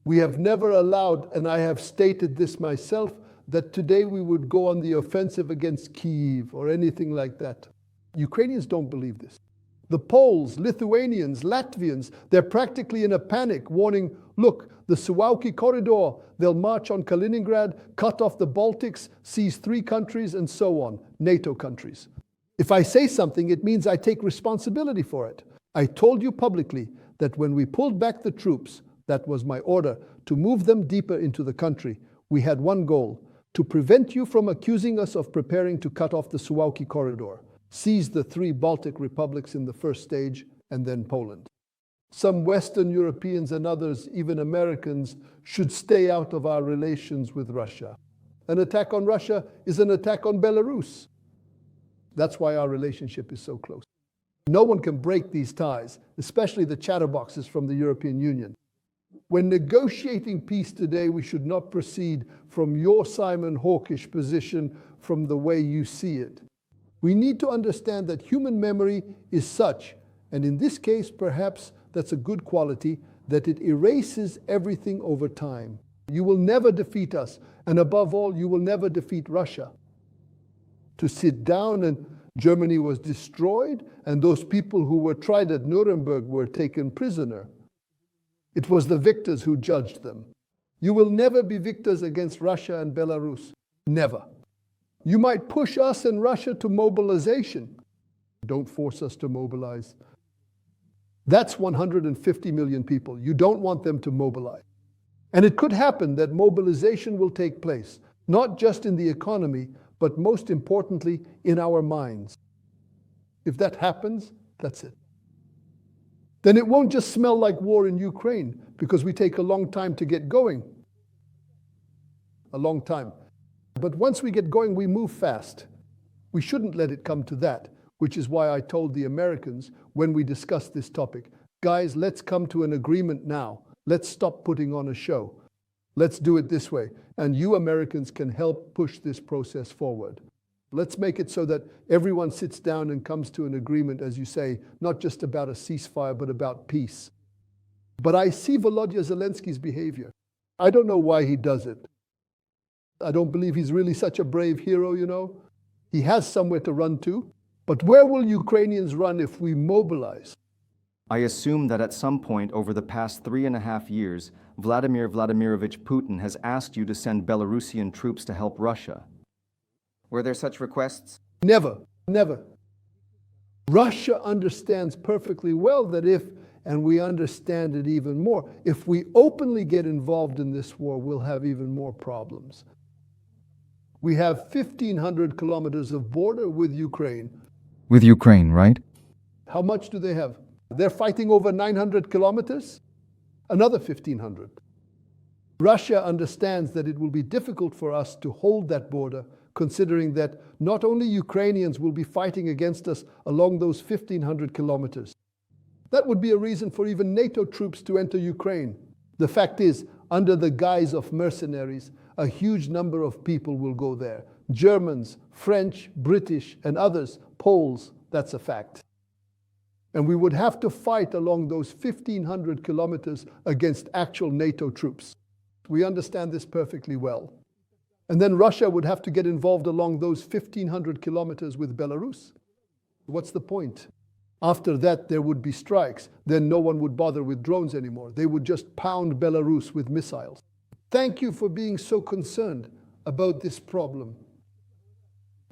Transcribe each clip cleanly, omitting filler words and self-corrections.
We have never allowed, and I have stated this myself, that today we would go on the offensive against Kyiv or anything like that. Ukrainians don't believe this. The Poles, Lithuanians, Latvians, they're practically in a panic, warning, look, the Suwalki corridor, they'll march on Kaliningrad, cut off the Baltics, seize 3 countries, and so on, NATO countries. If I say something, it means I take responsibility for it. I told you publicly that when we pulled back the troops, that was my order, to move them deeper into the country, we had one goal, to prevent you from accusing us of preparing to cut off the Suwalki corridor, seize the 3 Baltic republics in the first stage, and then Poland. Some Western Europeans and others, even Americans, should stay out of our relations with Russia. An attack on Russia is an attack on Belarus. That's why our relationship is so close. No one can break these ties, especially the chatterboxes from the European Union. When negotiating peace today, we should not proceed from your Simon Hawkish position, from the way you see it. We need to understand that human memory is such, and in this case, perhaps that's a good quality, that it erases everything over time. You will never defeat us, and above all, you will never defeat Russia. To sit down and Germany was destroyed, and those people who were tried at Nuremberg were taken prisoner. It was the victors who judged them. You will never be victors against Russia and Belarus. Never. You might push us and Russia to mobilization. Don't force us to mobilize. That's 150 million people. You don't want them to mobilize. And it could happen that mobilization will take place, not just in the economy, but most importantly, in our minds. If that happens, that's it. Then it won't just smell like war in Ukraine, because we take a long time to get going. A long time. But once we get going, we move fast. We shouldn't let it come to that, which is why I told the Americans when we discussed this topic, guys, let's come to an agreement now. Let's stop putting on a show. Let's do it this way. And you Americans can help push this process forward. Let's make it so that everyone sits down and comes to an agreement, as you say, not just about a ceasefire, but about peace. But I see Volodya Zelensky's behavior. I don't know why he does it. I don't believe he's really such a brave hero, you know. He has somewhere to run to. But where will Ukrainians run if we mobilize? I assume that at some point over the past 3.5 years, Vladimir Vladimirovich Putin has asked you to send Belarusian troops to help Russia. Were there such requests? Never, never. Russia understands perfectly well that if, and we understand it even more, if we openly get involved in this war, we'll have even more problems. We have 1,500 kilometers of border with Ukraine. With Ukraine, right? How much do they have? They're fighting over 900 kilometers, another 1,500. Russia understands that it will be difficult for us to hold that border, considering that not only Ukrainians will be fighting against us along those 1,500 kilometers. That would be a reason for even NATO troops to enter Ukraine. The fact is, under the guise of mercenaries, a huge number of people will go there. Germans, French, British, and others, Poles, that's a fact. And we would have to fight along those 1,500 kilometers against actual NATO troops. We understand this perfectly well. And then Russia would have to get involved along those 1,500 kilometers with Belarus. What's the point? After that, there would be strikes. Then no one would bother with drones anymore. They would just pound Belarus with missiles. Thank you for being so concerned about this problem.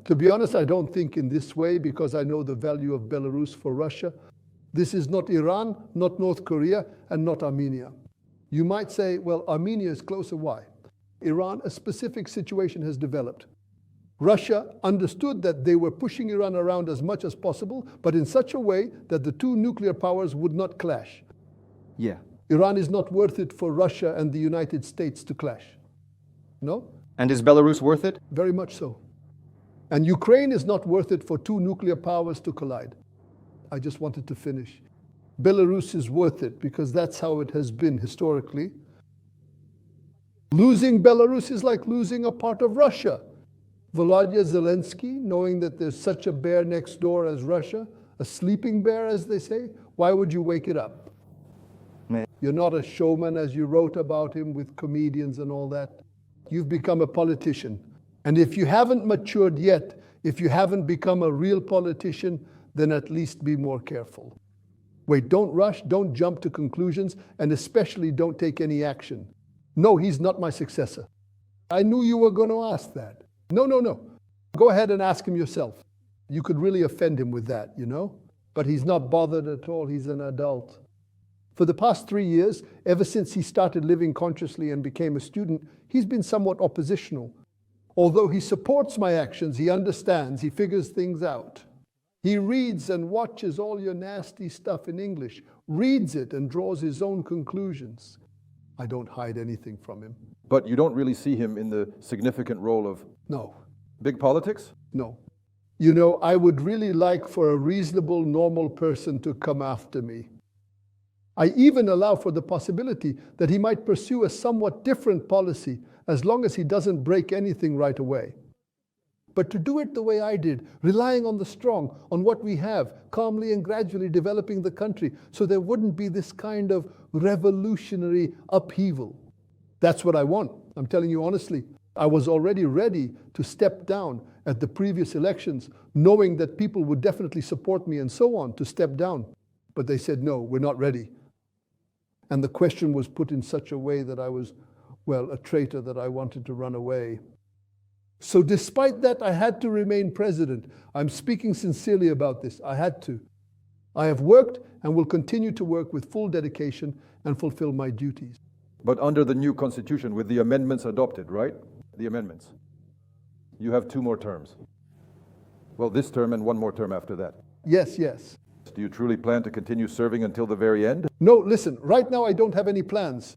To be honest, I don't think in this way, because I know the value of Belarus for Russia. This is not Iran, not North Korea, and not Armenia. You might say, well, Armenia is closer. Why? Iran, a specific situation has developed. Russia understood that they were pushing Iran around as much as possible, but in such a way that the two nuclear powers would not clash. Yeah. Iran is not worth it for Russia and the United States to clash. No? And is Belarus worth it? Very much so. And Ukraine is not worth it for two nuclear powers to collide. I just wanted to finish. Belarus is worth it because that's how it has been historically. Losing Belarus is like losing a part of Russia. Volodya Zelensky, knowing that there's such a bear next door as Russia, a sleeping bear, as they say, why would you wake it up? You're not a showman as you wrote about him with comedians and all that. You've become a politician. And if you haven't matured yet, if you haven't become a real politician, then at least be more careful. Wait, don't rush, don't jump to conclusions, and especially don't take any action. No, he's not my successor. I knew you were going to ask that. No. Go ahead and ask him yourself. You could really offend him with that, you know? But he's not bothered at all. He's an adult. For the past 3 years, ever since he started living consciously and became a student, he's been somewhat oppositional. Although he supports my actions, he understands, he figures things out. He reads and watches all your nasty stuff in English, reads it and draws his own conclusions. I don't hide anything from him. But you don't really see him in the significant role of No. big politics? No. You know, I would really like for a reasonable, normal person to come after me. I even allow for the possibility that he might pursue a somewhat different policy as long as he doesn't break anything right away. But to do it the way I did, relying on the strong, on what we have, calmly and gradually developing the country so there wouldn't be this kind of revolutionary upheaval. That's what I want. I'm telling you honestly. I was already ready to step down at the previous elections, knowing that people would definitely support me and so on, to step down. But they said, no, we're not ready. And the question was put in such a way that I was, well, a traitor, that I wanted to run away. So despite that, I had to remain president. I'm speaking sincerely about this. I had to. I have worked and will continue to work with full dedication and fulfill my duties. But under the new constitution, with the amendments adopted, right? The amendments. You have 2 more terms. Well, this term and 1 more term after that. Yes. Do you truly plan to continue serving until the very end? No, listen, right now I don't have any plans.